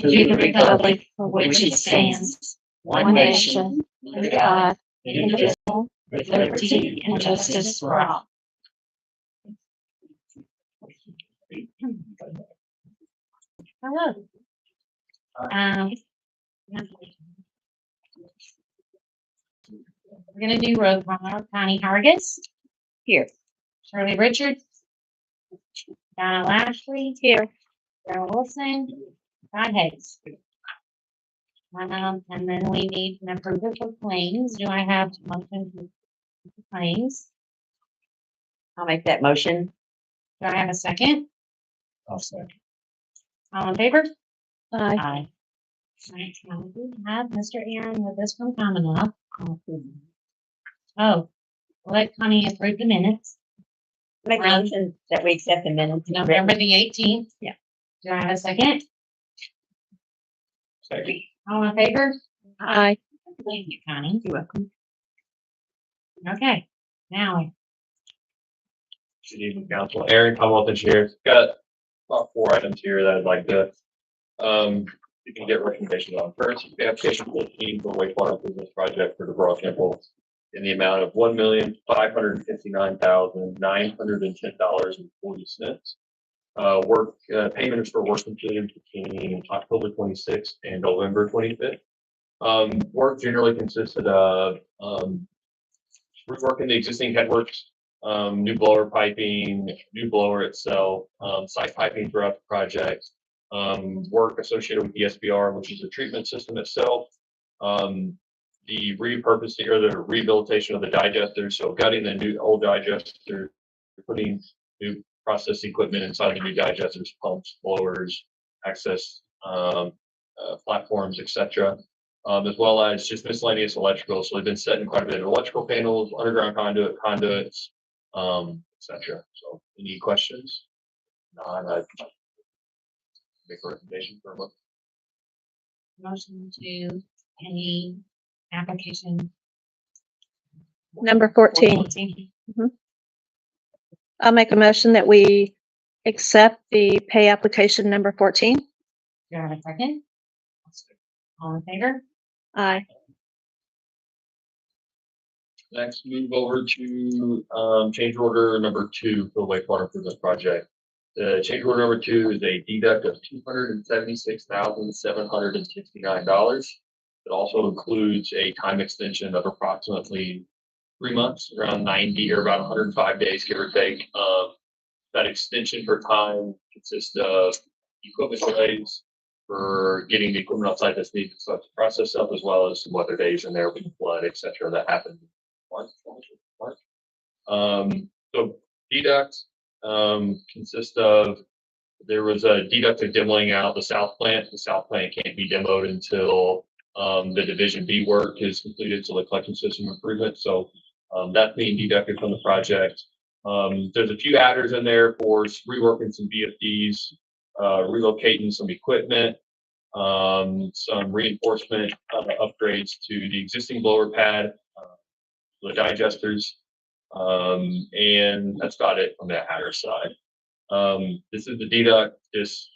to the republic for which it stands, one nation, under God, indivisible, with liberty and justice for all. Hello. We're going to do roll call. Connie Hargis. Here. Shirley Richards. Donna Lashley. Here. Darrell Wilson. Todd Hayes. And then we need an approval for claims. Do I have a motion for claims? I'll make that motion. Do I have a second? I'll second. All in favor? Aye. Aye. Alright, now we have Mr. Aaron with us from Commonwealth. Oh, let Connie approve the minutes. Make a motion that we accept the minutes. November the 18th. Yeah. Do I have a second? Second. All in favor? Aye. Thank you, Connie. You're welcome. Okay, now, Good evening, Council. Aaron, Commonwealth Engineers. Got about 4 items here that I'd like to, you can get recommendations on. First, the application 14 for wastewater improvements project for DeBrock Temple in the amount of $1,559,910.40. Payment is for work completed between October 26th and November 25th. Work generally consisted of reworking the existing headworks, new blower piping, new blower itself, site piping throughout the project, work associated with the SBR, which is the treatment system itself, the repurposing or the rehabilitation of the digester. So gutting the old digester, putting new process equipment inside the new digesters, pumps, blowers, access platforms, etc. As well as just miscellaneous electrical. So they've been setting quite a bit of electrical panels, underground conduits, etc. So any questions? I'd make a recommendation for a look. motion to any application. Number 14. I'll make a motion that we accept the pay application number 14. Do you have a second? All in favor? Aye. Next, move over to change order number 2 for the wastewater improvement project. The change order number 2 is a deduct of $276,769. It also includes a time extension of approximately 3 months, around 90 or about 105 days, give or take. That extension for time consists of equipment delays for getting the equipment outside that's needed to start the process up, as well as some weather days in there with the flood, et cetera, that happened in March. So deduct consists of, there was a deduct of demoing out the south plant. The south plant can't be demoed until the Division B work is completed, so the collection system improvement. So that's being deducted from the project. There's a few adders in there for reworking some VFDs, relocating some equipment, some reinforcement upgrades to the existing blower pad, the digesters, and that's about it on the adder side. This is the deduct. Just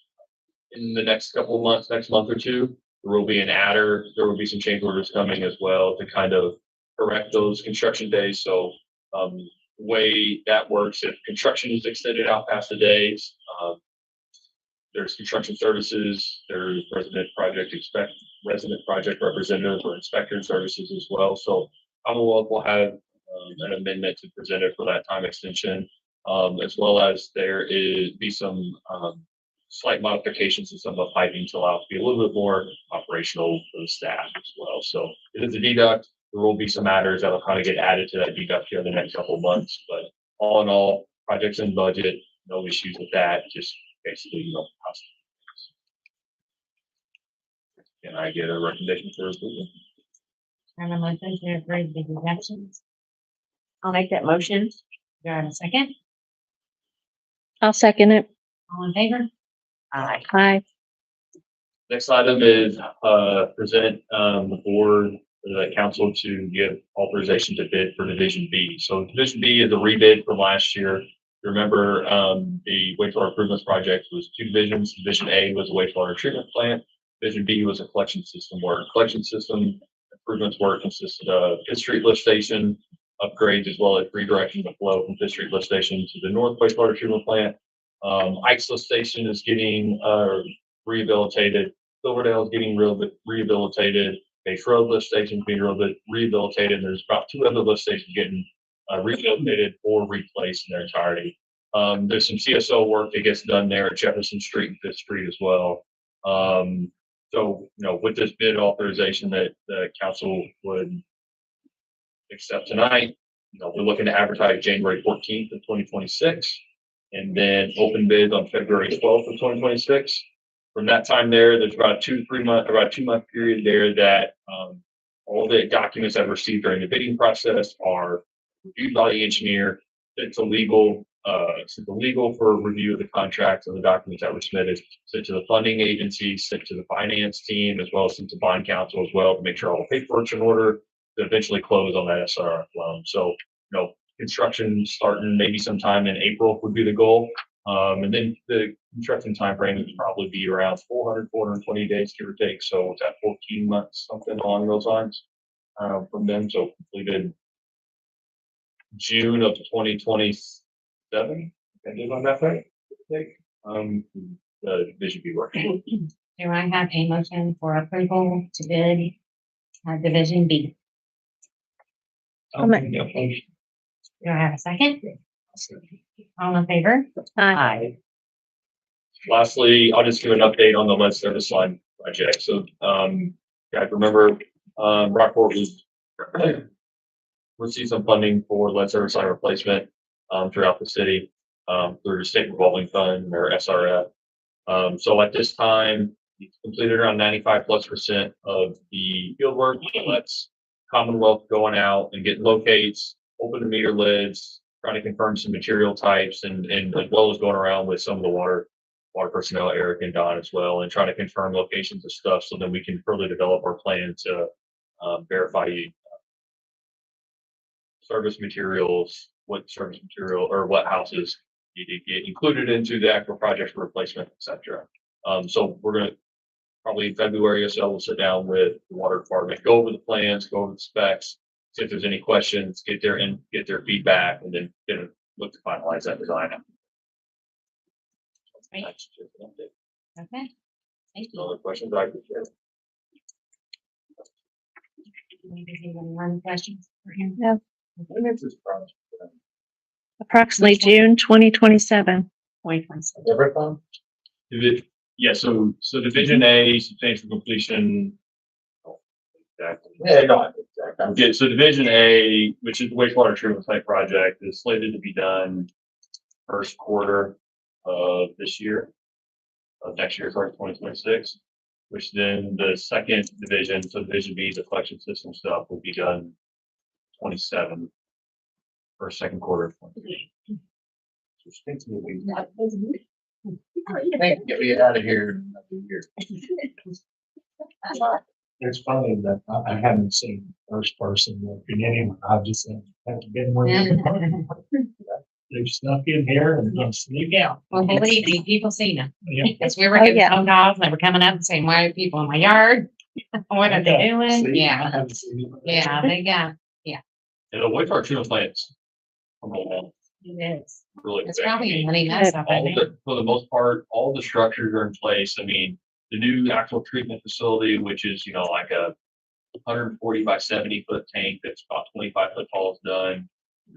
in the next couple of months, next month or two, there will be an adder. There will be some change orders coming as well to kind of correct those construction days. So the way that works, if construction is extended out past the days, there's construction services, there's resident project representative or inspector services as well. So Commonwealth will have an amendment to present it for that time extension, as well as there be some slight modifications to some of the piping to allow it to be a little bit more operational for the staff as well. So it is a deduct. There will be some adders that will kind of get added to that deduct here in the next couple of months, but all in all, project's in budget, no issues with that, just basically, cost. Can I get a recommendation for approval? Have a motion to approve the deductions. I'll make that motion. Do you have a second? I'll second it. All in favor? Aye. Aye. Next item is present the board, the council to give authorization to bid for Division B. So Division B is a rebid from last year. Remember, the wastewater improvements project was 2 divisions. Division A was a wastewater treatment plant. Division B was a collection system work. Collection system improvements work consisted of Fifth Street lift station upgrades as well as redirection of flow from Fifth Street lift station to the north wastewater treatment plant. Ike's lift station is getting rehabilitated. Silverdale is getting rehabilitated. Base Road lift station is being rehabilitated. There's about 2 other lift stations getting rehabilitated or replaced in their entirety. There's some CSO work that gets done there at Jefferson Street and Fifth Street as well. So, with this bid authorization that the council would accept tonight, we're looking to advertise January 14th of 2026 and then open bids on February 12th of 2026. From that time there's about a 2-month period there that all the documents I've received during the bidding process are reviewed by the engineer. It's illegal for review of the contracts and the documents that were submitted, sent to the funding agency, sent to the finance team, as well as sent to bond counsel as well to make sure all the paperwork's in order to eventually close on that SRF loan. So, construction starting maybe sometime in April would be the goal. And then the construction timeframe would probably be around 420 days, give or take. So it's at 14 months, something along those lines from them. So completed June of 2027. I did on that right? The Division B work. Do I have a motion for approval to bid Division B? I'll make- Do I have a second? All in favor? Aye. Lastly, I'll just give an update on the lead service line project. So, guys, remember, Rockport was received some funding for lead service line replacement throughout the city through the state revolving fund or SRF. So at this time, we've completed around 95+% of the field work. Let's Commonwealth going out and getting locates, open the meter lids, trying to confirm some material types, and as well as going around with some of the water personnel, Eric and Don as well, and trying to confirm locations of stuff so then we can further develop our plan to verify service materials, what service material or what houses need to get included into the actual project for replacement, et cetera. So we're going to probably in February or so, we'll sit down with the water department, go over the plans, go over the specs, see if there's any questions, get their feedback, and then look to finalize that design. Great. Okay. Thank you. Other questions I could share? Maybe even one question for him. Yeah. When is this project? Approximately June 2027. 2027. Everything? Yeah, so Division A, substantial completion. Exactly. Yeah, no, exactly. Yeah, so Division A, which is the wastewater treatment plant project, is slated to be done first quarter of this year, of next year, sorry, 2026. Which then the second division, so Division B, the collection system stuff, will be done 27 or second quarter of 2028. Get me out of here. It's funny that I haven't seen first person opinion. I've just haven't been with them. They've snuck in here and then sneak out. Well, believe me, people see them. Yeah. Because we were Oh, getting yeah. phone calls, and they were coming up and saying, why are people in my yard? What are they doing? See, I Yeah, haven't seen it. yeah, they got, And the wastewater treatment plants, it is. really. It's big. probably a money mess up in All there. the, for the most part, all the structures are in place. I mean, the new actual treatment facility, which is, like a 140 by 70 foot tank that's about 25 foot tall is done.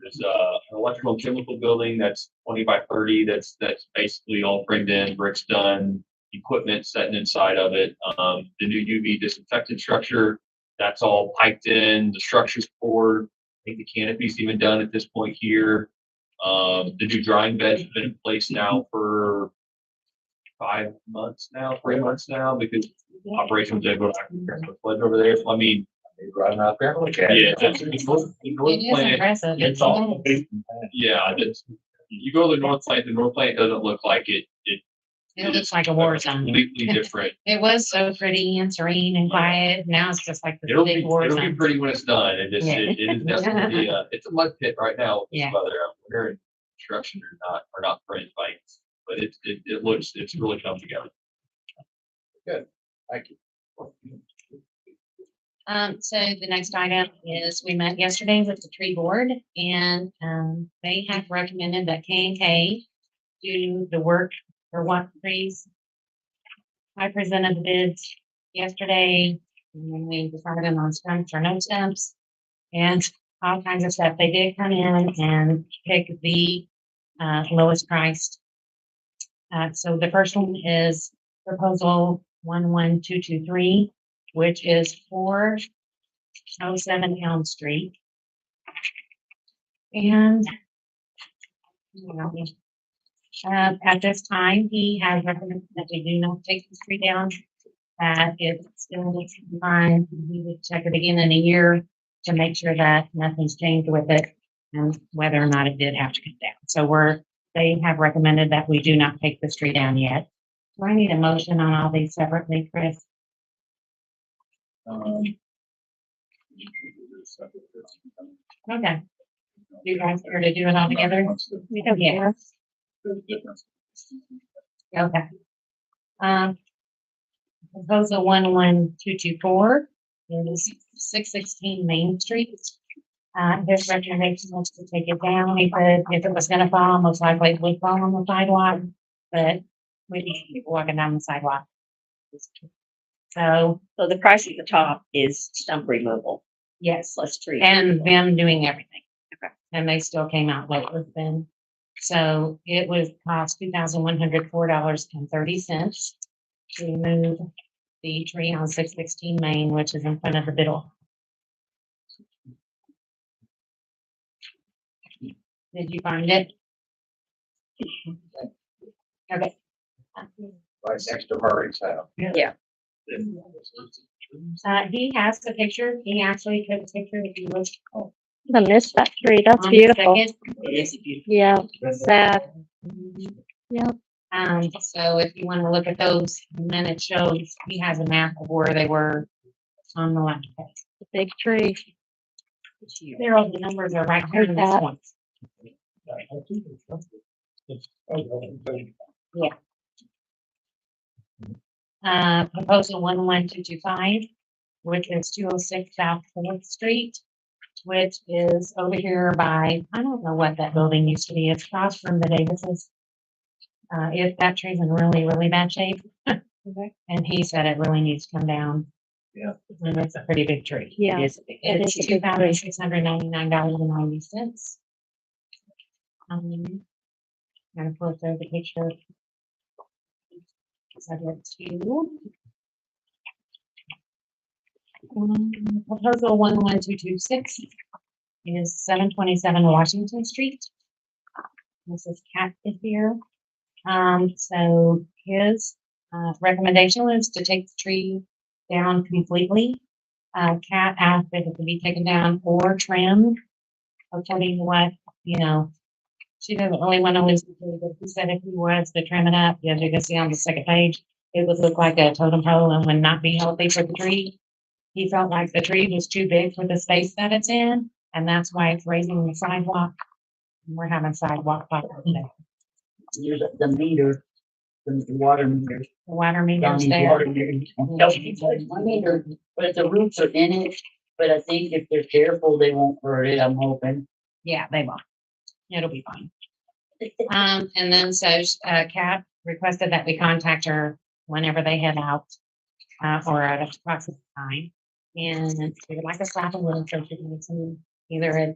There's an electrical and chemical building that's 20 by 30. That's basically all framed in, bricks done, equipment sitting inside of it. The new UV disinfectant structure, that's all piped in. The structure's poured. I think the canopy's even done at this point here. The new drying bed's been in place now for 3 months now, because operations they go back to the flood over there. So, I mean, Driving out there. yeah, that's the north It is plant. impressive. It's all big and bad. Yeah, you go to the north plant. The north plant doesn't look like it. It looks like a war zone. Completely different. It was so pretty and serene and quiet. Now it's just like the It'll big be war it'll be zone. pretty when it's done. It is definitely it's a mud pit right now. With Yeah. some other winter and construction are not friends by, but it looks it's really come together. Good. Thank you. So the next item is, we met yesterday with the tree board and, they have recommended that K&K do the work for what trees. I presented the bids yesterday, and then we decided on stumps or no stumps and all kinds of stuff. They did come in and pick the, lowest priced. So the first one is proposal 11223, which is 407 Elm Street. And at this time, he has recommended that we do not take the tree down. That it still needs to be fine. We would check it again in a year to make sure that nothing's changed with it and whether or not it did have to come down. So they have recommended that we do not take this tree down yet. Do I need a motion on all these separately, Chris? Okay. You guys are to do it all together? We don't Yeah. care. Okay. Proposal 11224 is 616 Main Street. His recommendation was to take it down. He said if it was gonna fall, most likely it would fall on the sidewalk, but we need people walking down the sidewalk. So, So the price at the top is stump removal yes, plus tree. and them doing everything. Okay. And they still came out lower than, so it would cost $2,104.30 to remove the tree on 616 Main, which is in front of the Biddle. Did you find it? Okay. Right next to Murray's house. Yeah. He has the picture. He actually took a picture if you look. I missed that tree. That's on the beautiful. second. It is beautiful. Yeah, sad. Yeah. So if you want to look at those, and then it shows, he has a map of where they were on the left. The big tree. There, all the numbers are right here in this That. one. Proposal 11225, which is 206 South 4th Street, which is over here by, I don't know what that building used to be. It's across from the Davises. That tree's in really, really bad shape. And he said it really needs to come down. Yeah. And it's a pretty big tree. Yeah. It is. It's is a big tree. $2,699.90. I'm gonna pull up the picture. So I went to. Proposal 11226 is 727 Washington Street. This is Cat here. So his recommendation was to take the tree down completely. Cat asked if it could be taken down or trimmed, according to what, she doesn't really want to lose the tree, but he said if he was to trim it up, as you can see on the second page, it would look like a totem pole and would not be healthy for the tree. He felt like the tree was too big for the space that it's in, and that's why it's raising the sidewalk. And we're having sidewalk problems today. There's the meter, the water meter. The water meter's Donnie's there. water meter. No, it's like one meter, but the roots are in it, but I think if they're careful, they won't hurt it, I'm hoping. Yeah, they won't. It'll be fine. And then so, Kat requested that we contact her whenever they head out, or at a approximate time. And we would like a slap of wood, so she can see either a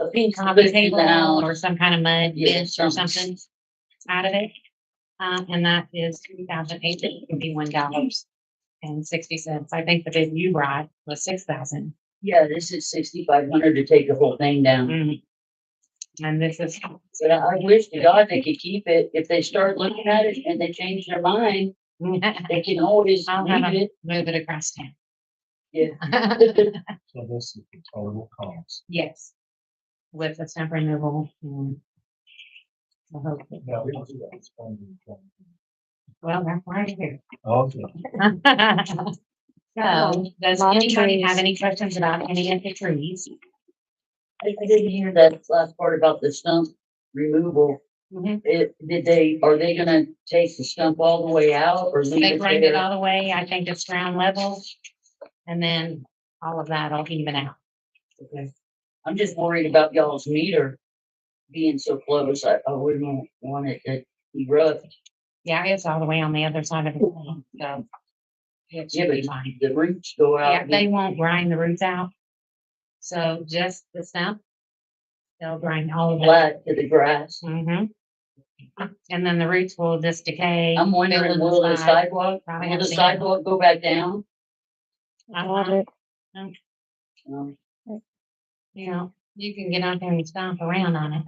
A piece of coffee it in table the house. or some kind of mud Yeah, bench or something. something out of it. And that is $3,851.60. I think the bid you brought was 6,000. Yeah, this is 6,500 to take the whole thing down. And this is, But I wish to God they could keep it. If they start looking at it and they change their mind, they can always I'll have leave a it. move it across town. Yeah. So this is the total cost. Yes. With the stump removal and. the whole thing. No, we don't do that. It's funding. Well, that's right here. Okay. So, does Lot of anybody have trees. any questions about any of the trees? I didn't hear that last part about the stump removal. Mhm. Are they gonna take the stump all the way out or leave They it grind it there? all the way, I think it's ground level. And then all of that will even out. Okay. I'm just worried about y'all's meter being so close. I wouldn't want it to erupt. Yeah, it's all the way on the other side of the plant, so. It Yeah, should be but fine. the roots go Yeah, out. they won't grind the roots out. So just the stump. They'll grind all of that. Flat to the grass. Mm-hmm. And then the roots will just decay. I'm fill wondering, in will the side. sidewalk, Probably will have the to get- sidewalk go back down? Got it. Um, You know, you can get out there and stomp around on it.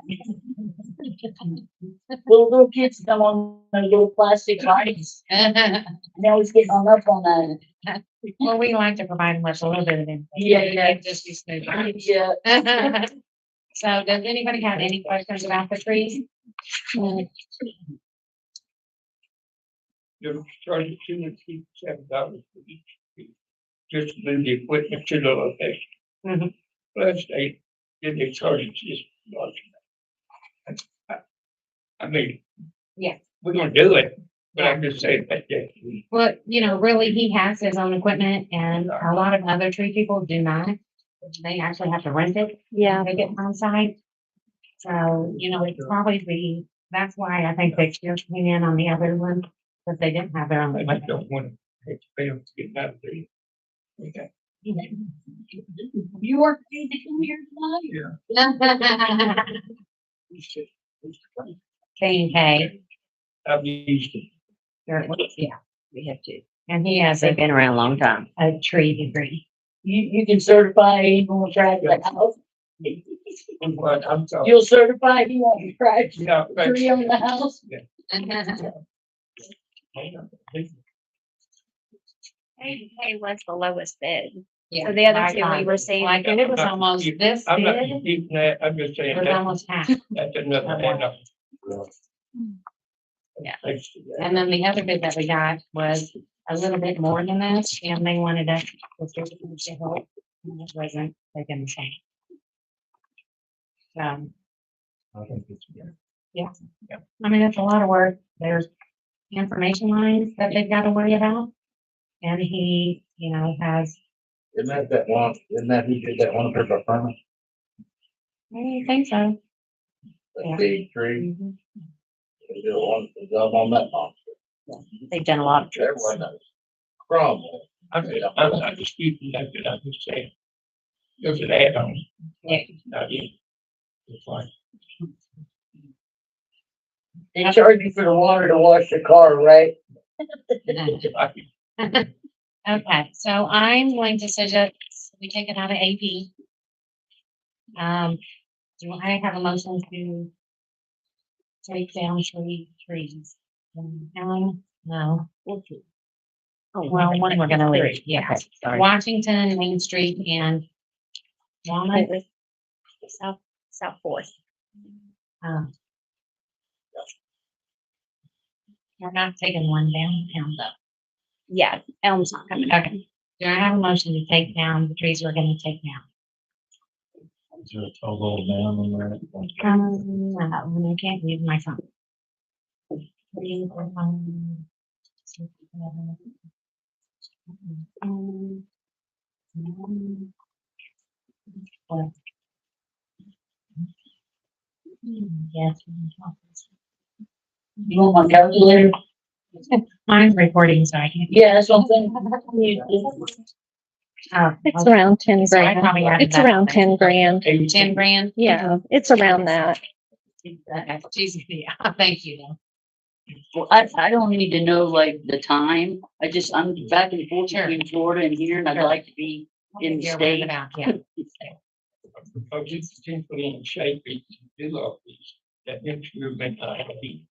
Little kids come on those little plastic bikes. Now he's getting hung up on that. Well, we like to provide them with a little bit of info. Yeah. Just be smooth. Yeah. So does anybody have any questions about the trees? You're charging $257 for each tree. Just to move the equipment to the location. Mhm. Plus they charge us just large. I mean. Yeah. We're gonna do it, but I'm just saying that, Well, you know, really, he has his own equipment and a lot of other tree people do not. They actually have to rent it. Yeah. They get on site. So, you know, it'd probably be, that's why I think they still came in on the other one, because they didn't have their own I just equipment. don't wanna have to pay them to get out of there. Okay. You weren't paid to come here tonight? K&K, I've used it. yeah, We have to. and he has They've a, been around a long time. a tree degree. You can certify he won't crack the house. But I'm sorry. You'll certify he won't crack the Yeah, but- tree on the house? K was the lowest bid. Yeah, So the other by two we far. received. Like, and it was almost, this I'm not bid disputing that, I'm just saying was that, almost half. that's another add up. Yeah. Thanks to that. And then the other bid that we got was a little bit more than this, and they wanted us to help, and it wasn't taking the same. I think it's. I mean, it's a lot of work. There's information lines that they've got to worry about. And he, you know, has, Isn't that one, isn't that who did that one for the farmer? I think so. Yeah. Big tree, Mhm. they did one, the job on that one. They've done a lot of trips. Everyone knows. Crum. I'm not disputing that, but I'm just saying. There's an add-on. Yeah. Not in. It's like, They charge you for the water to wash the car, right? Okay, so I'm going to suggest we take it out of AP. Do I have a motion to take down trees? No. Well, one we're gonna leave, yeah. Okay, sorry. Washington, Main Street and Walnut. South Fourth. um, We're not taking one downtown though. Yeah, Elm's not coming. Okay. Do I have a motion to take down the trees we're gonna take down? Is there a total down on that? No, I can't use my phone. 3, 4, 5, 6, 7, 8, Yes. You want my calculator? I'm recording, so I can't. Yeah, that's what I'm saying. Oh, It's okay. around 10 So I grand. probably added It's that around there. 10 grand. 10 grand? Yeah, it's around that. Okay, geez, yeah, thank you. though. Well, I don't need to know like the time. I'm back and forth Sure. between Florida and here and I'd Sure. like to be in the You're state. working it out, yeah. because it's potentially in shape, we can do all these, that next year may not be.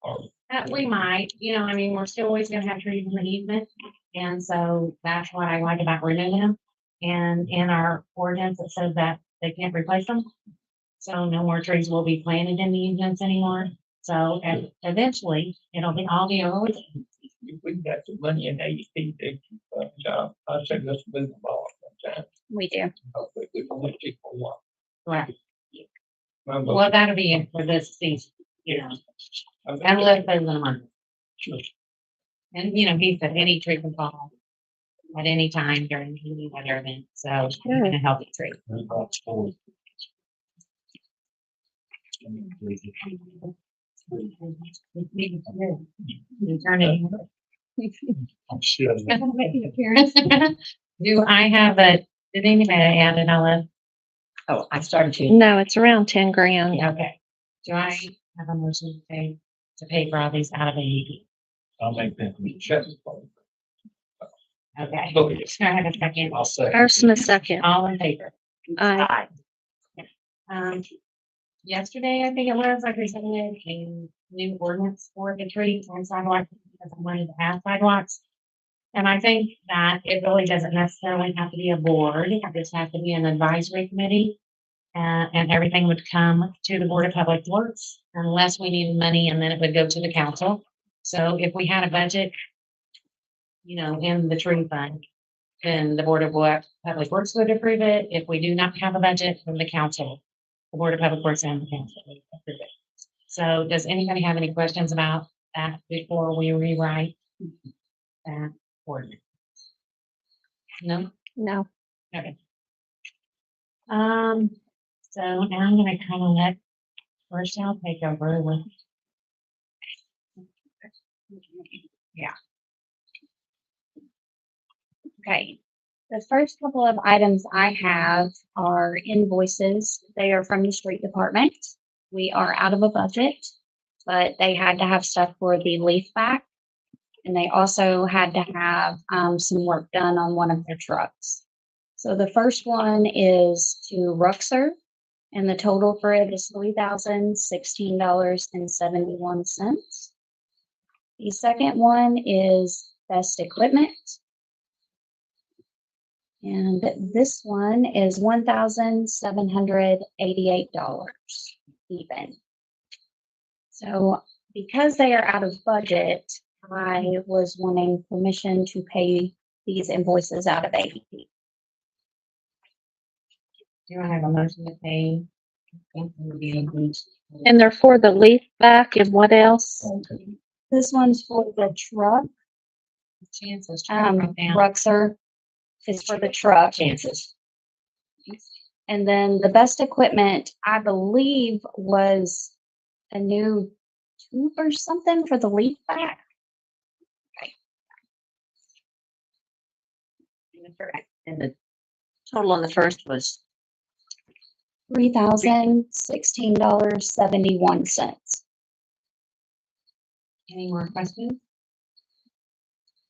Or We might, you know, I mean, we're still always gonna have trees in the easement, and so that's what I like about renewing them. And in our ordinance, it says that they can't replace them. So no more trees will be planted in the easements anymore. So eventually, it'll be all the old. if we got the money in AEP, I say let's move them all at one time. We do. Hopefully we can let people walk. Right. My Well, that'll be it for this season. Yeah. And 11 days in a month. Sure. And, he said any tree can fall at any time during any weather event, so even a healthy tree. You turn it. I'm sure. Do I have did anybody add it all Oh, I started to. No, it's around 10 grand. Okay. Do I have a motion to pay for all these out of AEP? I'll make that. Okay. Oh, yeah. Do I have a second? I'll say. First and a second. All in favor? Aye. Yesterday, I think it was, I presented a new ordinance for the trees and sidewalks because I wanted to add sidewalks. And I think that it really doesn't necessarily have to be a board, it just has to be an advisory committee. And everything would come to the Board of Public Works unless we needed money and then it would go to the council. So if we had a budget, in the tree fund, then the Board of Public Works would approve it. If we do not have a budget, then the council, the Board of Public Works and the council would approve it. So does anybody have any questions about that before we rewrite that ordinance? No? No. Okay. So now I'm gonna kind of let Rochelle take over with. Yeah. Okay. The first couple of items I have are invoices. They are from the street department. We are out of a budget, but they had to have stuff for the leaf back. And they also had to have some work done on one of their trucks. So the first one is to Ruxer, and the total for it is $3,016.71. The second one is Best Equipment. And this one is $1,788 even. So because they are out of budget, I was wanting permission to pay these invoices out of AEP. Do I have a motion to pay? And they're for the leaf back and what else? This one's for the truck. Chances. try to write down. Ruxer is for the truck. Chances. And then the Best Equipment, I believe, was a new tube or something for the leaf back. And the total on the first was, $3,016.71. Any more questions?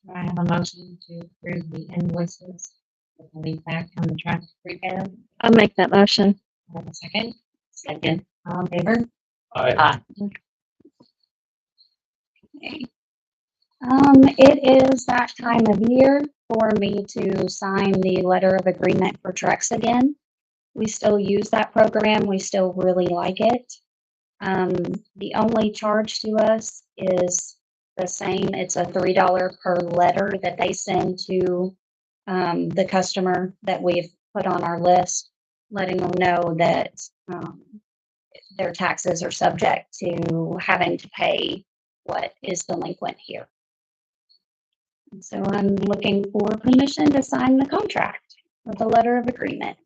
Do I have a motion to approve the invoices with the leave back on the truck repair? I'll make that motion. I have a second. second. All in favor? Aye. Okay. It is that time of year for me to sign the letter of agreement for Trex again. We still use that program. We still really like it. The only charge to us is the same. It's a $3 per letter that they send to the customer that we've put on our list, letting them know that their taxes are subject to having to pay what is delinquent here. And so I'm looking for permission to sign the contract or the letter of agreement.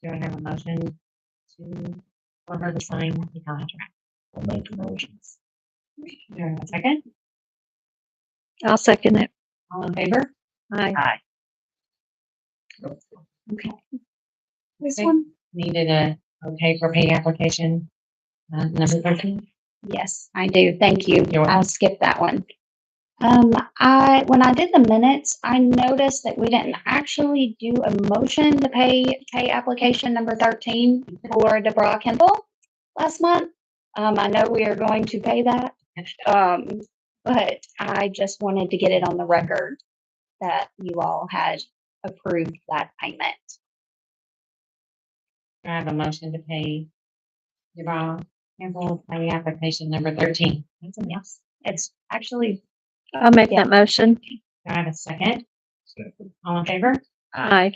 Do I have a motion for her to sign the contract? I'll make the motions. Do I have a second? I'll second it. All in favor? Aye. Okay. This Okay. one? Needed a okay for pay application, number 13. Yes, I do. Thank you. You're welcome. I skipped that one. When I did the minutes, I noticed that we didn't actually do a motion to pay application number 13 for Deborah Kimball last month. I know we are going to pay that. But I just wanted to get it on the record that you all had approved that payment. Do I have a motion to pay Deborah Campbell pay application number 13? That's a yes. It's actually, I'll make Yeah. that motion. Do I have a second? Second. All in favor? Aye.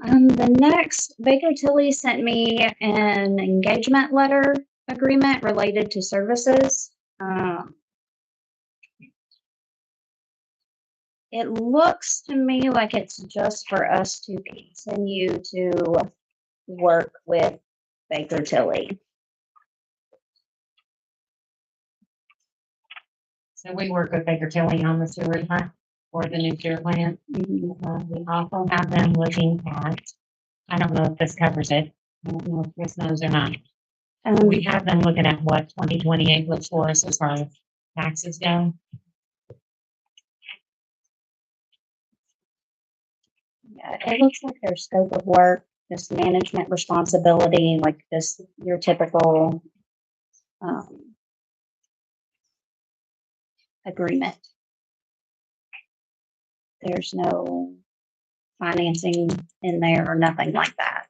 The next, Baker Tilly sent me an engagement letter agreement related to services. It looks to me like it's just for us to continue to work with Baker Tilly. So we work with Baker Tilly on the sewer plant or the new sewer plant. We also have them looking at, I don't know if this covers it. I don't know if Chris knows or not. We have them looking at what 2028 looks for us as far as taxes go. Yeah, it looks like their scope of work, this management responsibility, like this, your typical agreement. There's no financing in there or nothing like that.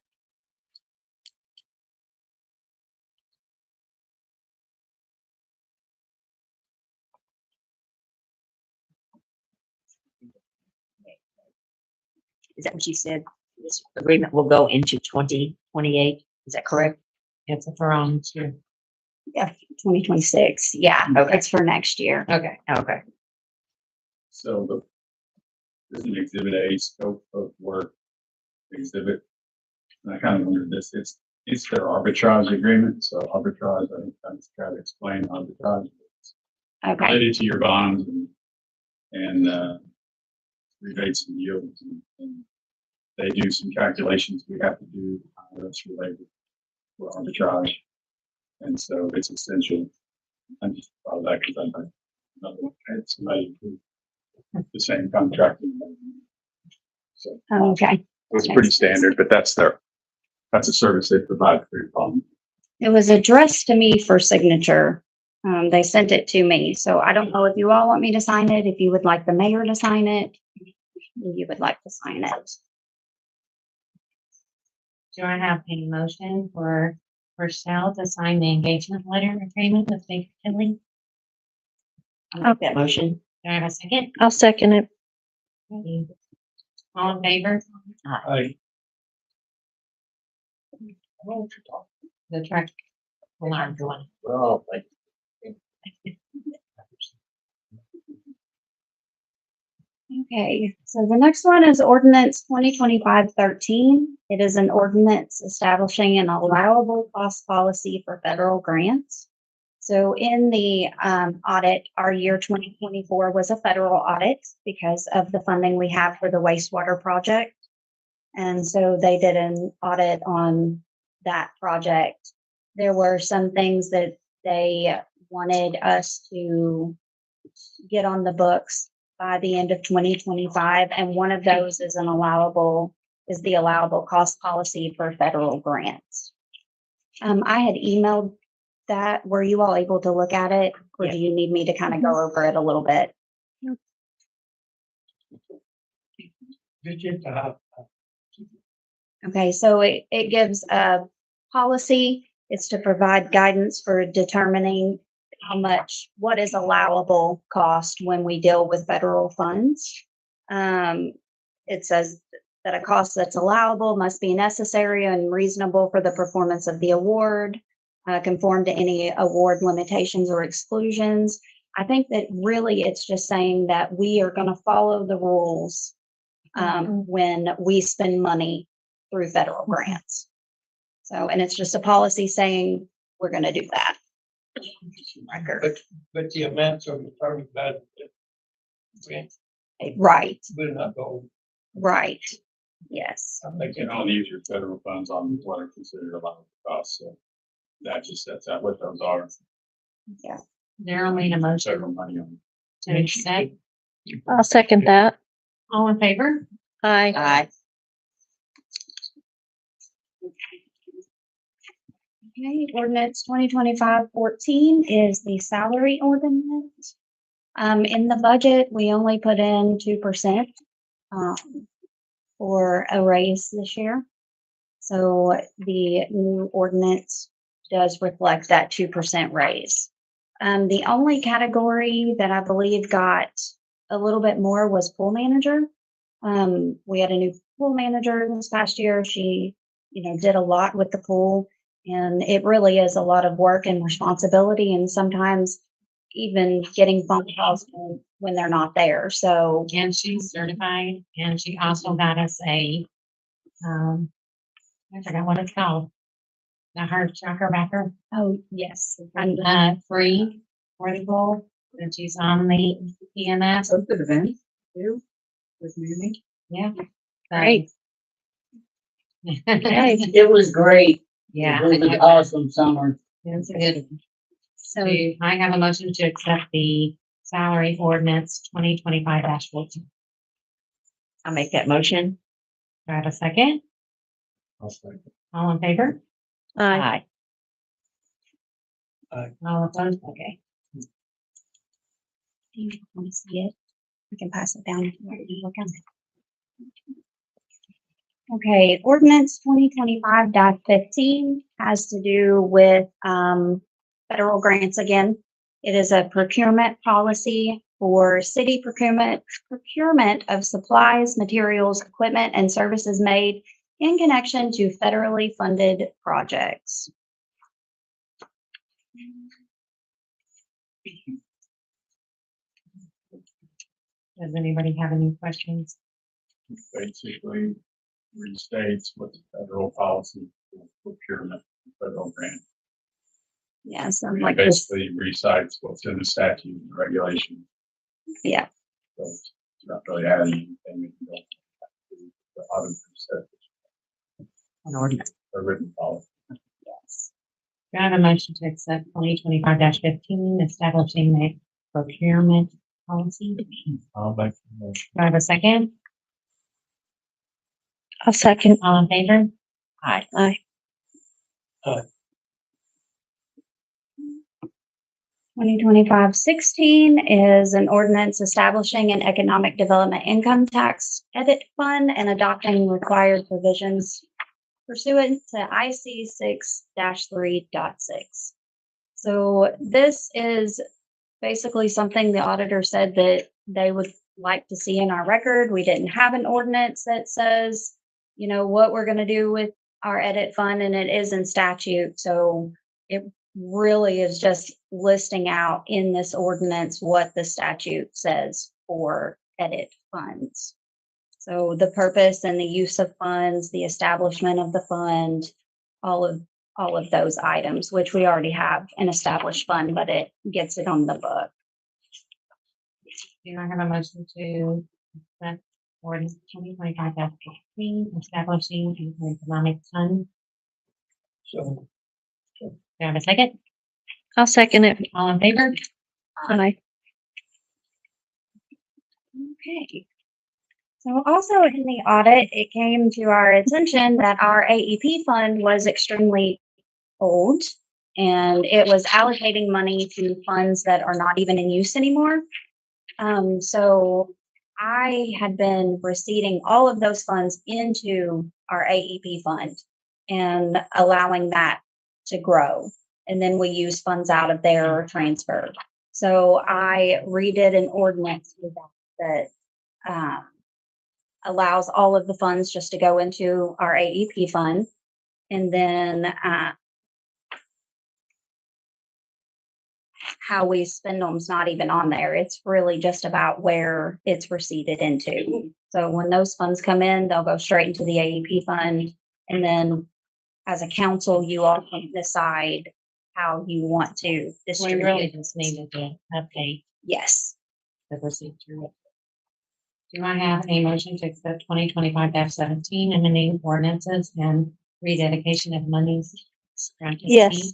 Is that what you said? This agreement will go into 2028. Is that correct? It's for sure. Yeah, 2026. Yeah, Okay. it's for next year. Okay. Okay. So this is an exhibit A, scope of work exhibit. And I kind of wondered this, it's their arbitrage agreement, so arbitrage, I just try to explain arbitrage. Okay. Related to your bonds and rebates and yields and they do some calculations we have to do that's related for arbitrage. And so it's essential. I'm just proud of that because I had somebody who the same contracting. So Okay. it's pretty standard, but that's a service they provide for your phone. It was addressed to me for signature. They sent it to me, so I don't know if you all want me to sign it, if you would like the mayor to sign it, if you would like to sign it. Do I have a motion for Rochelle to sign the engagement letter agreement with Baker Tilly? I'll make that motion. Do I have a second? I'll second it. All in favor? I, The truck. Alarm going. Oh, like, Okay, so the next one is ordinance 2025-13. It is an ordinance establishing an allowable cost policy for federal grants. So in the audit, our year 2024 was a federal audit because of the funding we have for the wastewater project. And so they did an audit on that project. There were some things that they wanted us to get on the books by the end of 2025. And one of those is the allowable cost policy for federal grants. I had emailed that. Were you all able to look at it? Or do you need me to kind of go over it a little bit? Okay, so it gives a policy. It's to provide guidance for determining what is allowable cost when we deal with federal funds. It says that a cost that's allowable must be necessary and reasonable for the performance of the award, conform to any award limitations or exclusions. I think that really it's just saying that we are going to follow the rules when we spend money through federal grants. So, and it's just a policy saying we're going to do that. but the amounts are determined by Right, will not go. right. Yes. They can only use your federal funds on what are considered allowable costs, so that just sets out what those are. Daryl made a motion Federal money on. to accept. I'll second that. All in favor? Aye. Aye. Okay, ordinance 2025-14 is the salary ordinance. In the budget, we only put in 2% for a raise this year. So the new ordinance does reflect that 2% raise. The only category that I believe got a little bit more was pool manager. We had a new pool manager this past year. She, did a lot with the pool, and it really is a lot of work and responsibility, and sometimes even getting phone calls when they're not there. So, And she's certified, and she also got us a, I forgot what it's called. The heart chakra backer, oh, yes. free for the pool, and she's on the EMS. So good event, too, with Mimi. Yeah. Great. Okay. It was great. Yeah. It was an awesome summer. It's good. So, So I have a motion to accept the salary ordinance 2025-14. I'll make that motion. Do I have a second? I'll say. All in favor? Aye. All opposed? Okay. do you want to see it? I can pass it down. If you want to look at it. Okay, ordinance 2025-15 has to do with federal grants again. It is a procurement policy for city procurement of supplies, materials, equipment, and services made in connection to federally funded projects. Does anybody have any questions? Basically restates what the federal policy for procurement, federal grant. Yeah, so It like this, basically recites what's in the statute and regulation. yeah. So it's not really adding anything. You don't have to- The auditor said An ordinance. a written policy. Yes. Do I have a motion to accept 2025-15, establishing the procurement policy? Do I'll make the motion. I have a second? I'll second. All in favor? Aye. Aye. 2025-16 is an ordinance establishing an economic development income tax edit fund and adopting required provisions pursuant to IC 6-3.6. So this is basically something the auditor said that they would like to see in our record. We didn't have an ordinance that says, what we're going to do with our edit fund, and it is in statute. So it really is just listing out in this ordinance what the statute says for edit funds. So the purpose and the use of funds, the establishment of the fund, all of those items, which we already have an established fund, but it gets it on the book. Do I have a motion to accept ordinance 2025-15, establishing an economic fund? So, Do I have a second? I'll second it. All in favor? Aye. Okay. So also in the audit, it came to our attention that our AEP fund was extremely old, and it was allocating money to funds that are not even in use anymore. So I had been receiving all of those funds into our AEP fund and allowing that to grow. And then we use funds out of there or transfer. So I redid an ordinance with that allows all of the funds just to go into our AEP fund. And then how we spend them is not even on there. It's really just about where it's receipted into. So when those funds come in, they'll go straight into the AEP fund. And then as a council, you all can decide how you want to We distribute. really just needed to update Yes. the procedure. Do I have a motion to accept 2025-17 amending ordinances and rededication of monies? granted to Yes. me?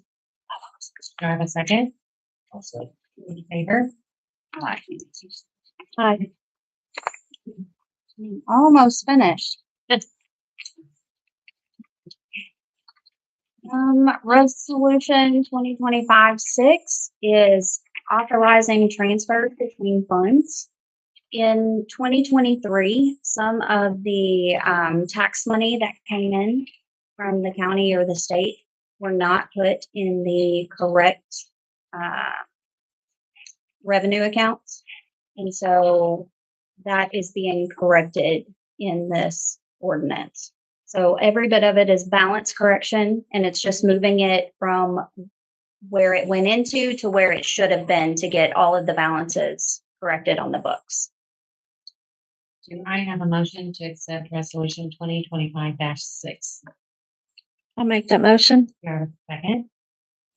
Do I have a second? I'll say. In favor? Aye. Aye. Almost finished. Resolution 2025-6 is authorizing transfers between funds. In 2023, some of the tax money that came in from the county or the state were not put in the correct revenue accounts. And so that is being corrected in this ordinance. So every bit of it is balance correction, and it's just moving it from where it went into to where it should have been to get all of the balances corrected on the books. Do I have a motion to accept resolution 2025-6? I'll make that motion. Do I have a second?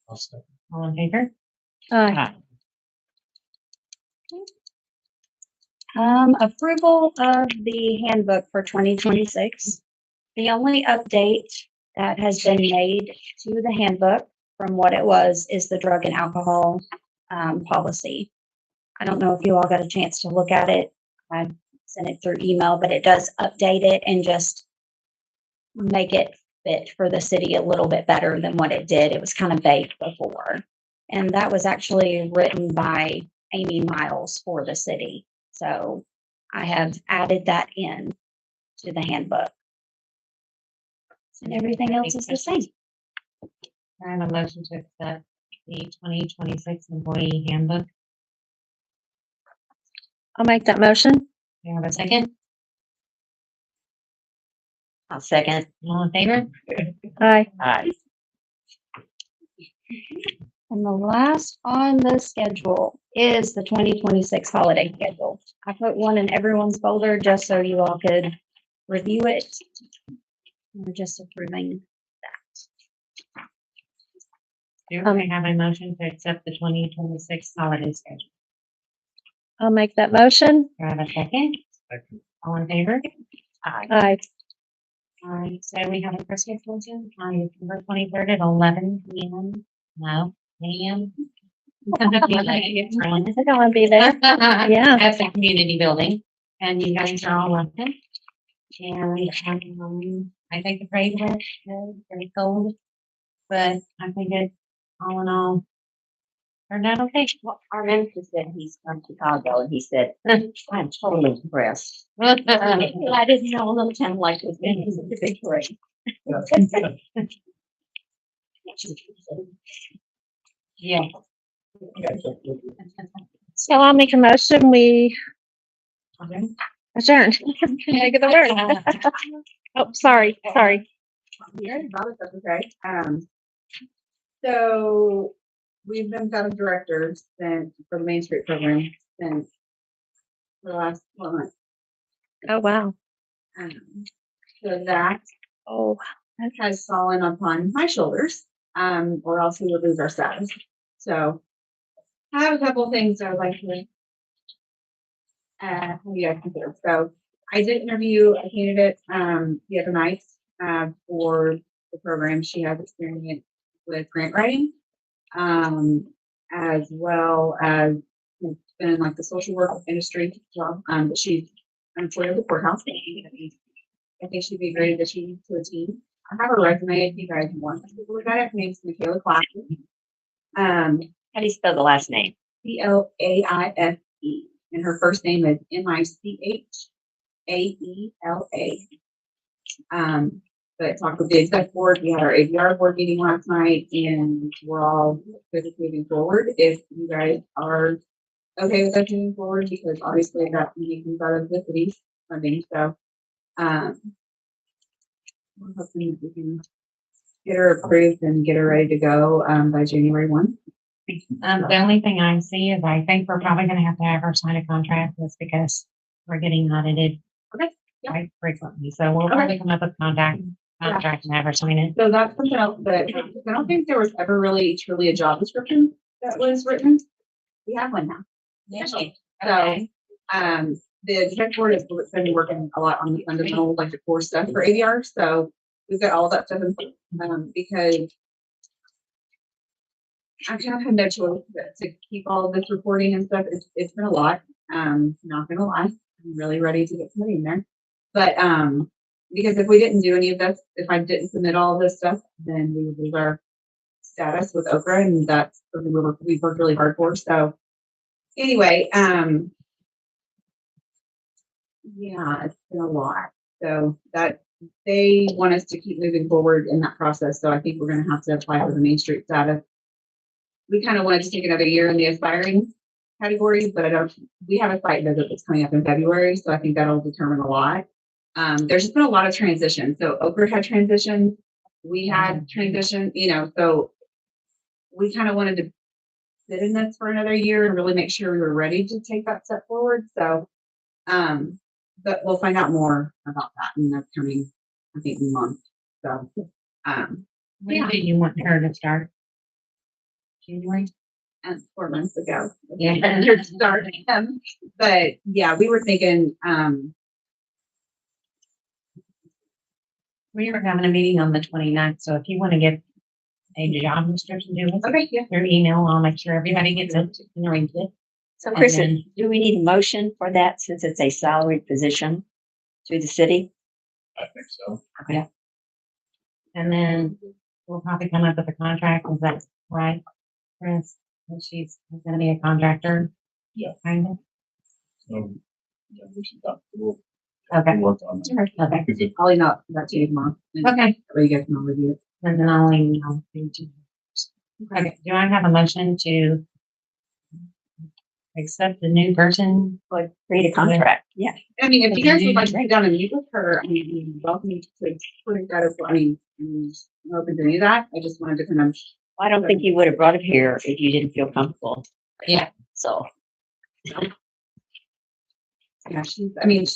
I'll second. All in favor? Aye. Approval of the handbook for 2026. The only update that has been made to the handbook from what it was is the drug and alcohol policy. I don't know if you all got a chance to look at it. I sent it through email, but it does update it and just make it fit for the city a little bit better than what it did. It was kind of vague before. And that was actually written by Amy Miles for the city. So I have added that in to the handbook. And everything else is the same. I have a motion to accept the 2026 employee handbook. I'll make that motion. Do you have a second? I'll second. All in favor? Aye. Aye. And the last on the schedule is the 2026 holiday schedule. I put one in everyone's folder just so you all could review it. We're just approving that. Do I have a motion to accept the 2026 holiday schedule? I'll make that motion. Do I have a second? Second. All in favor? Aye. All right, so we have a Christmas function on December 23rd at 11 p.m. No, a.m. I don't want to be there. Yeah. At the community building, and you guys are all welcome. And I think the parade went good, very cold, but I think it, all in all, turned out okay. Well, our manager said he's from Chicago and he said, I'm totally impressed. I didn't know a little town like this. It's a big parade. Yeah. So I'll make a motion. We adjourn. Can I get the word? Oh, sorry. Here, that's okay. So we've been got a director since for the Main Street program since the last 4 months. Oh, wow. So that Oh, has fallen upon my shoulders, or else we would lose our status. So I have a couple of things I would like to have you guys consider. So I did interview a candidate the other night for the program. She has experience with grant writing, as well as been in like the social work industry as well. But she's an employee of the courthouse. I think she'd be a great addition to the team. I have a resume if you guys want to look at it. Her name's Michaela Clapton. How do you spell the last name? Claife, and her first name is Michaela. But talked with the exec board. We had our ADR board meeting last night, and we're all good with moving forward. If you guys are okay with us moving forward, because obviously that money comes out of the city's funding, so we're hoping that we can get her approved and get her ready to go by January 1. The only thing I see is I think we're probably gonna have to have her sign a contract just because we're getting audited. Okay, yeah. Quite frequently, so we'll probably come up with contract and have her sign it. So that's something else that I don't think there was ever really truly a job description that was written. We have one now. Okay. So, the exec board has been working a lot on the fundamental, like the core stuff for ADR. So we've got all of that stuff in, because I kind of had no choice but to keep all of this reporting and stuff. It's been a lot. Not gonna lie, I'm really ready to get somebody in there. But because if we didn't do any of this, if I didn't submit all of this stuff, then we would lose our status with Okra, and that's something we've worked really hard for. So anyway, yeah, it's been a lot. So that they want us to keep moving forward in that process. So I think we're going to have to apply for the Main Street status. We kind of wanted to take another year in the aspiring categories, but we have a site visit that's coming up in February. So I think that'll determine a lot. there's just been a lot of transition. So Oak Ridge had transition, we had transition, so we kind of wanted to sit in this for another year and really make sure we were ready to take that step forward. So, but we'll find out more about that in the coming, I think, month. So, When did you want her to start? January? and 4 months ago. Yeah. You're starting them. But yeah, we were thinking, We are having a meeting on the 29th, so if you want to get a job description to us, okay, yeah. your email, I'll make sure everybody gets it and reads it. So And Chris, then- do we need a motion for that since it's a salaried position through the city? I think so. And then we'll probably come up with a contract, is that right, Chris? And she's gonna be a contractor? Yeah. Kind of, So, yeah, we should, we'll okay, work on that. okay, Because it- I'll email that to you tomorrow. And okay, that way you guys can all review it. and then I'll email you too. Okay, do I have a motion to accept the new person? Or create a contract? Yeah. I mean, if you guys would like to sit down and meet with her, I mean, you're welcome to put it out. I'm open to do that. I just wanted to kind of, I don't think you would have brought it here if you didn't feel comfortable. Yeah. So, yeah,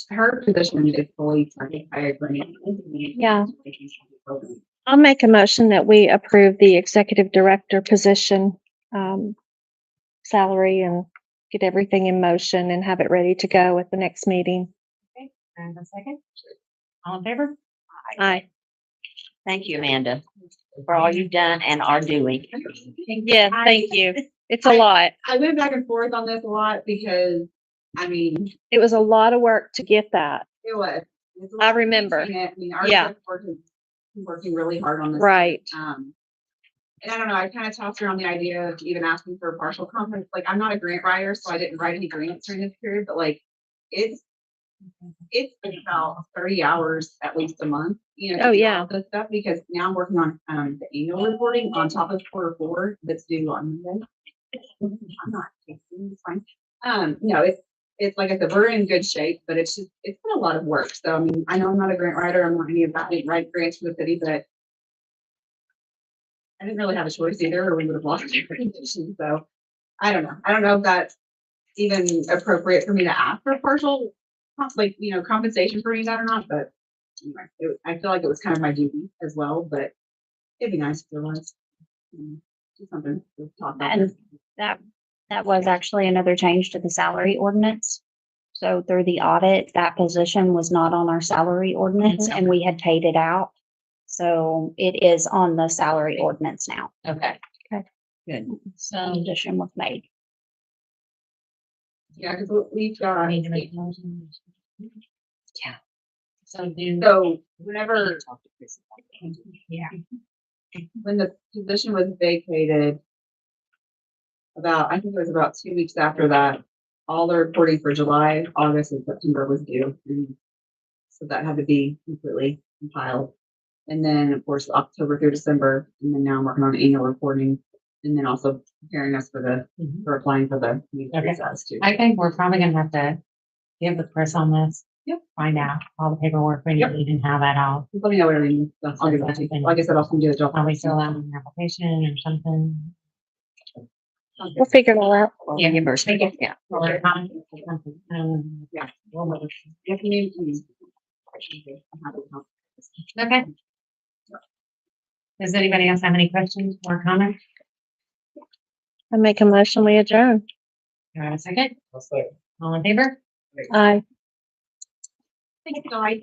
her position is fully funded. I agree. Yeah. I'll make a motion that we approve the executive director position, salary and get everything in motion and have it ready to go at the next meeting. And a second? All in favor? Aye. thank you, Amanda, for all you've done and are doing. Yeah, thank you. It's a lot. I went back and forth on this a lot because, It was a lot of work to get that. it was. It's a I lot. remember. Our Yeah. select board is working really hard on this. Right. And I don't know, I kind of tossed around the idea of even asking for a partial conference. Like, I'm not a grant writer, so I didn't write any grants during this period, but like, it's about 30 hours at least a month, to Oh, do yeah. all this stuff, because now I'm working on, the annual reporting on top of Q4 that's due on Monday. I'm not, it's fine. No, it's like I said, we're in good shape, but it's been a lot of work. So, I know I'm not a grant writer. I'm not any of that. I didn't write grants for the city, but I didn't really have a choice either, or we would have lost our position. So I don't know. I don't know if that's even appropriate for me to ask for partial, compensation for doing that or not, but anyway, I feel like it was kind of my duty as well, but it'd be nice if there was do something to talk about. And that was actually another change to the salary ordinance. So through the audit, that position was not on our salary ordinance and we had paid it out. So it is on the salary ordinance now. Okay. Okay. Good. So addition was made. Yeah, because we've got, Need to make a motion. Yeah. so whenever, Yeah. when the position was vacated, I think it was about 2 weeks after that, all the reporting for July, August, and September was due. And so that had to be completely compiled. And then, of course, October through December, and then now I'm working on annual reporting, and then also preparing us for applying for the new Okay. status too. I think we're probably gonna have to give the Chris on this. Yep. Find out all the paperwork we Yep. need and how that all, Let me know whatever you need. I'll do that too. Like I said, I'll send you the job. how we fill out an application or something. We'll figure it all out. Or Yeah. reimbursement. Yeah. Or comment or something. Yeah. If you need, I'm happy to help. Okay. Does anybody else have any questions or comments? I make a motion, we adjourn. Do I have a second? I'll say. All in favor? Aye. Thanks, guys.